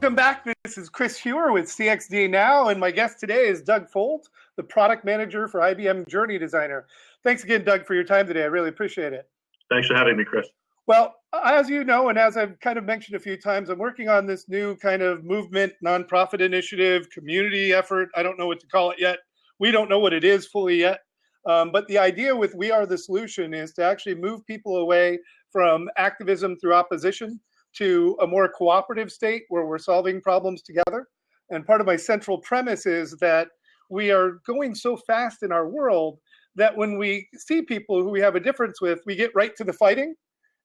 Welcome back. This is Chris Heuer with CXD Now, and my guest today is Doug Foulds, the product manager for IBM Journey Designer. Thanks again, Doug, for your time today. I really appreciate it. Thanks for having me, Chris. Well, as you know, and as I've kind of mentioned a few times, I'm working on this new kind of movement, nonprofit initiative, community effort. I don't know what to call it yet. We don't know what it is fully yet. But the idea with We Are the Solution is to actually move people away from activism through opposition to a more cooperative state where we're solving problems together. And part of my central premise is that we are going so fast in our world that when we see people who we have a difference with, we get right to the fighting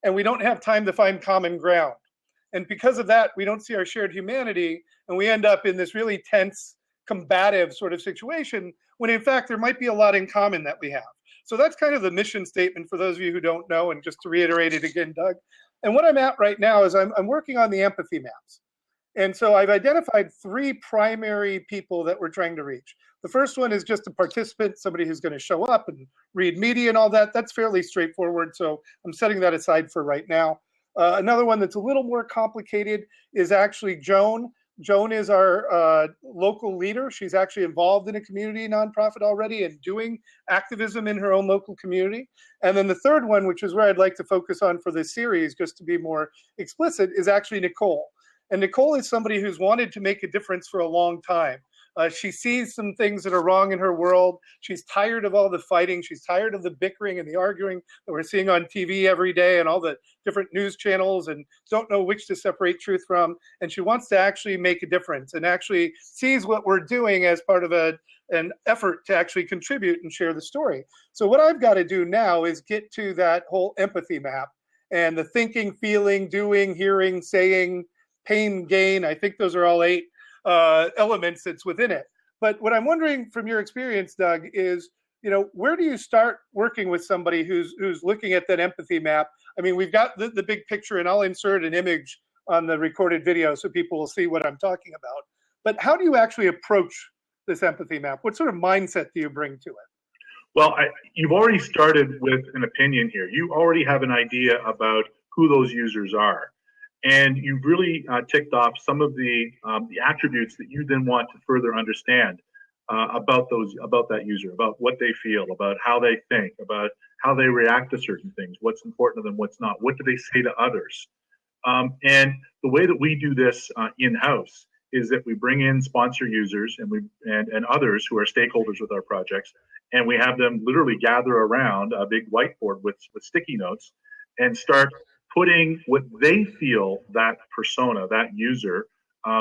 and we don't have time to find common ground. And because of that, we don't see our shared humanity and we end up in this really tense, combative sort of situation when in fact there might be a lot in common that we have. So that's kind of the mission statement for those of you who don't know. And just to reiterate it again, Doug, and what I'm at right now is I'm working on the empathy maps. And so I've identified 3 primary people that we're trying to reach. The first one is just a participant, somebody who's going to show up and read media and all that. That's fairly straightforward. So I'm setting that aside for right now. Another one that's a little more complicated is actually Joan. Joan is our local leader. She's actually involved in a community nonprofit already and doing activism in her own local community. And then the third one, which is where I'd like to focus on for this series, just to be more explicit, is actually Nicole. And Nicole is somebody who's wanted to make a difference for a long time. She sees some things that are wrong in her world. She's tired of all the fighting. She's tired of the bickering and the arguing that we're seeing on TV every day and all the different news channels and don't know which to separate truth from. And she wants to actually make a difference and actually sees what we're doing as part of an effort to actually contribute and share the story. So what I've got to do now is get to that whole empathy map and the thinking, feeling, doing, hearing, saying, pain, gain. I think those are all 8 elements that's within it. But what I'm wondering from your experience, Doug, is, where do you start working with somebody who's looking at that empathy map? I mean, we've got the big picture, and I'll insert an image on the recorded video so people will see what I'm talking about. But how do you actually approach this empathy map? What sort of mindset do you bring to it? Well, you've already started with an opinion here. You already have an idea about who those users are. And you've really ticked off some of the attributes that you then want to further understand about that user, about what they feel, about how they think, about how they react to certain things, what's important to them, what's not, what do they say to others. And the way that we do this in-house is that we bring in sponsor users and others who are stakeholders with our projects, and we have them literally gather around a big whiteboard with sticky notes and start putting what they feel that persona, that user,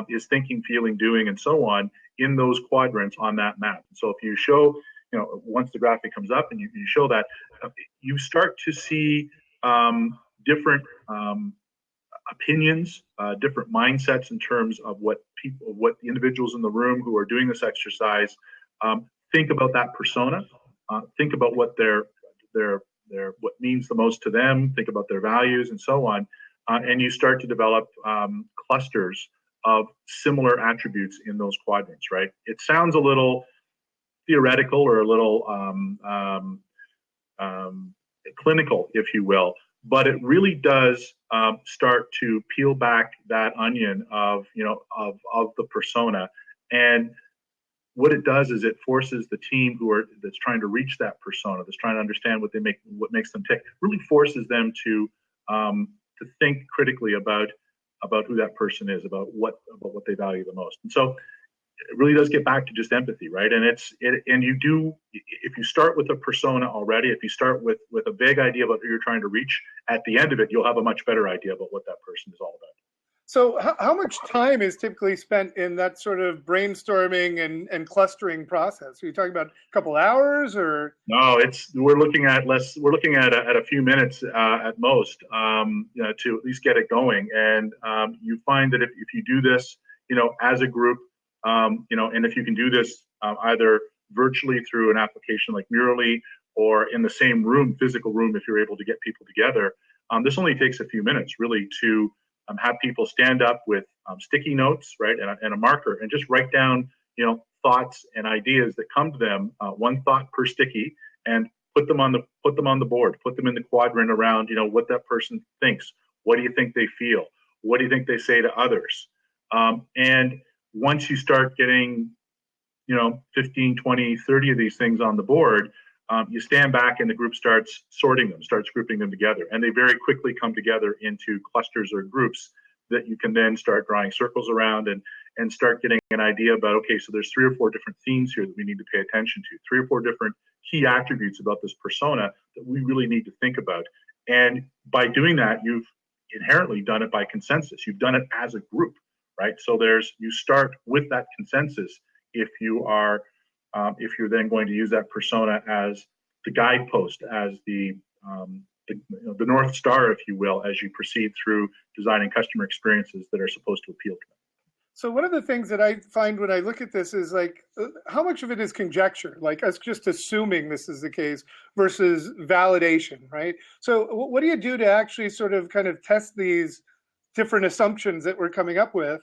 is thinking, feeling, doing, and so on in those quadrants on that map. So if you show, once the graphic comes up and you show that, you start to see different opinions, different mindsets in terms of what the individuals in the room who are doing this exercise think about that persona, think about what their what means the most to them, think about their values and so on, and you start to develop clusters of similar attributes in those quadrants, right? It sounds a little theoretical or a little clinical, if you will, but it really does start to peel back that onion of the persona. And what it does is it forces the team that's trying to reach that persona, that's trying to understand what makes them tick, really forces them to think critically about who that person is, about what they value the most. And so it really does get back to just empathy, right? And if you start with a persona already, if you start with a vague idea about who you're trying to reach, at the end of it, you'll have a much better idea about what that person is all about. So how much time is typically spent in that sort of brainstorming and clustering process? Are you talking about a couple hours or? No, we're looking at a few minutes at most, to at least get it going. And you find that if you do this, as a group, and if you can do this either virtually through an application like Murally or in the same room, physical room, if you're able to get people together, this only takes a few minutes really to have people stand up with sticky notes, right, and a marker, and just write down, thoughts and ideas that come to them, one thought per sticky, and put them on the board, put them in the quadrant around, what that person thinks. What do you think they feel? What do you think they say to others? And once you start getting, 15, 20, 30 of these things on the board, you stand back and the group starts sorting them, starts grouping them together. And they very quickly come together into clusters or groups that you can then start drawing circles around and start getting an idea about, okay, so there's 3 or 4 different themes here that we need to pay attention to, 3 or 4 different key attributes about this persona that we really need to think about. And by doing that, you've inherently done it by consensus. You've done it as a group, right? So you start with that consensus if you're then going to use that persona as the guidepost, as the North Star, if you will, as you proceed through designing customer experiences that are supposed to appeal to them. So one of the things that I find when I look at this is like, how much of it is conjecture, like us just assuming this is the case versus validation, right? So what do you do to actually sort of kind of test these different assumptions that we're coming up with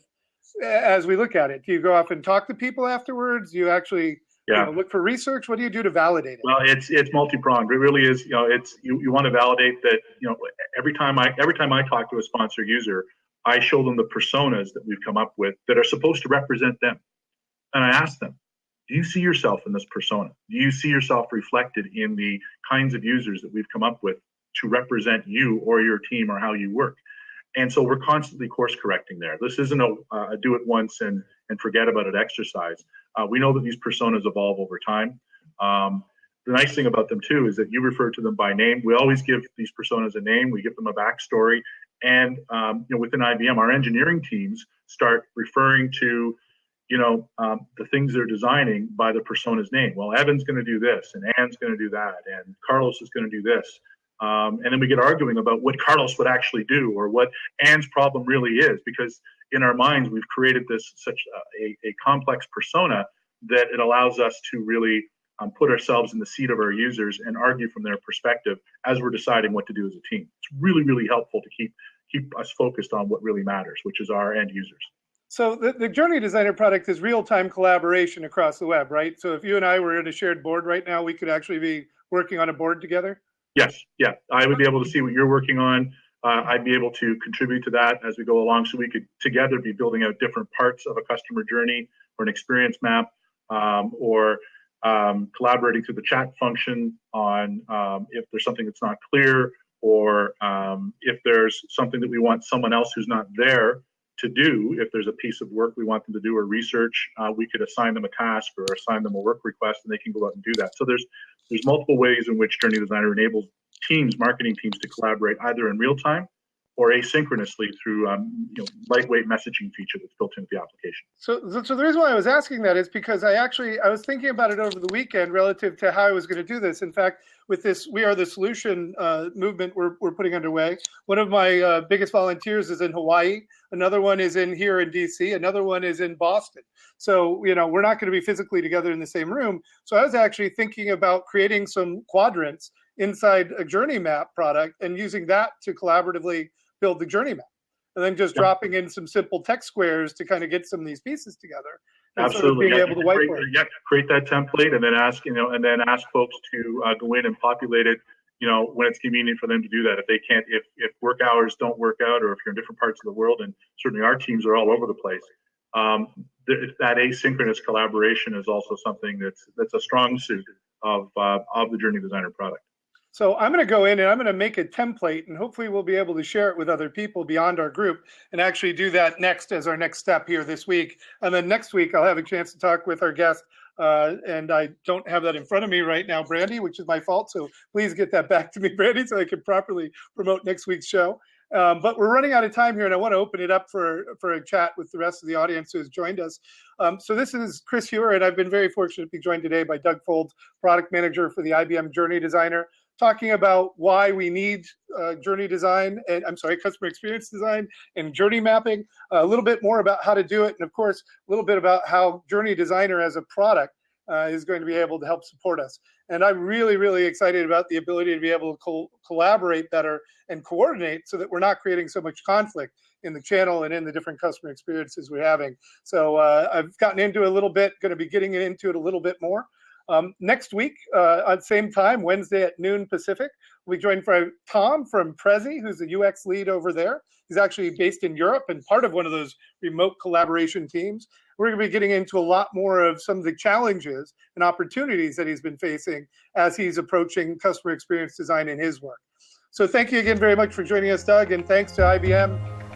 as we look at it? Do you go off and talk to people afterwards? Do you actually look for research? What do you do to validate it? Well, it's multi-pronged. It really is. You want to validate that. Every time I talk to a sponsor user, I show them the personas that we've come up with that are supposed to represent them, and I ask them, do you see yourself in this persona? Do you see yourself reflected in the kinds of users that we've come up with to represent you or your team or how you work? And so we're constantly course correcting there. This isn't a do it once and forget about it exercise. We know that these personas evolve over time. The nice thing about them too is that you refer to them by name. We always give these personas a name. We give them a backstory. And within IBM, our engineering teams start referring to the things they're designing by the persona's name. Well, Evan's going to do this, and Ann's going to do that, and Carlos is going to do this. And then we get arguing about what Carlos would actually do or what Ann's problem really is, because in our minds, we've created such a complex persona that it allows us to really put ourselves in the seat of our users and argue from their perspective as we're deciding what to do as a team. It's really, really helpful to keep us focused on what really matters, which is our end users. So the Journey Designer product is real-time collaboration across the web, right? So if you and I were in a shared board right now, we could actually be working on a board together? Yes, yeah. I would be able to see what you're working on. I'd be able to contribute to that as we go along, so we could together be building out different parts of a customer journey or an experience map, or collaborating through the chat function on if there's something that's not clear, or if there's something that we want someone else who's not there to do. If there's a piece of work we want them to do or research, we could assign them a task or assign them a work request, and they can go out and do that. So there's multiple ways in which Journey Designer enables marketing teams to collaborate either in real time or asynchronously through lightweight messaging feature that's built into the application. So the reason why I was asking that is because I was thinking about it over the weekend relative to how I was going to do this. In fact, with this We Are the Solution movement we're putting underway, one of my biggest volunteers is in Hawaii. Another one is here in DC. Another one is in Boston. So, we're not going to be physically together in the same room. So I was actually thinking about creating some quadrants inside a journey map product and using that to collaboratively build the journey map, and then just dropping in some simple text squares to kind of get some of these pieces together. Absolutely. Sort of being able to whiteboard. Create that template and then ask folks to go in and populate it, when it's convenient for them to do that. If they can't, if work hours don't work out, or if you're in different parts of the world, and certainly our teams are all over the place, that asynchronous collaboration is also something that's a strong suit of the Journey Designer product. So I'm going to go in and I'm going to make a template, and hopefully we'll be able to share it with other people beyond our group, and actually do that next as our next step here this week. And then next week I'll have a chance to talk with our guest, and I don't have that in front of me right now, Brandy, which is my fault. So please get that back to me, Brandy, so I can properly promote next week's show. But we're running out of time here, and I want to open it up for a chat with the rest of the audience who has joined us. So this is Chris Heuer, and I've been very fortunate to be joined today by Doug Foulds, product manager for the IBM Journey Designer, talking about why we need customer experience design and journey mapping, a little bit more about how to do it, and of course, a little bit about how Journey Designer as a product is going to be able to help support us. And I'm really, really excited about the ability to be able to collaborate better and coordinate so that we're not creating so much conflict in the channel and in the different customer experiences we're having. So I've gotten into it a little bit, going to be getting into it a little bit more. Next week, at the same time, Wednesday at noon Pacific, we'll be joined by Tom from Prezi, who's the UX lead over there. He's actually based in Europe and part of one of those remote collaboration teams. We're going to be getting into a lot more of some of the challenges and opportunities that he's been facing as he's approaching customer experience design in his work. So thank you again very much for joining us, Doug, and thanks to IBM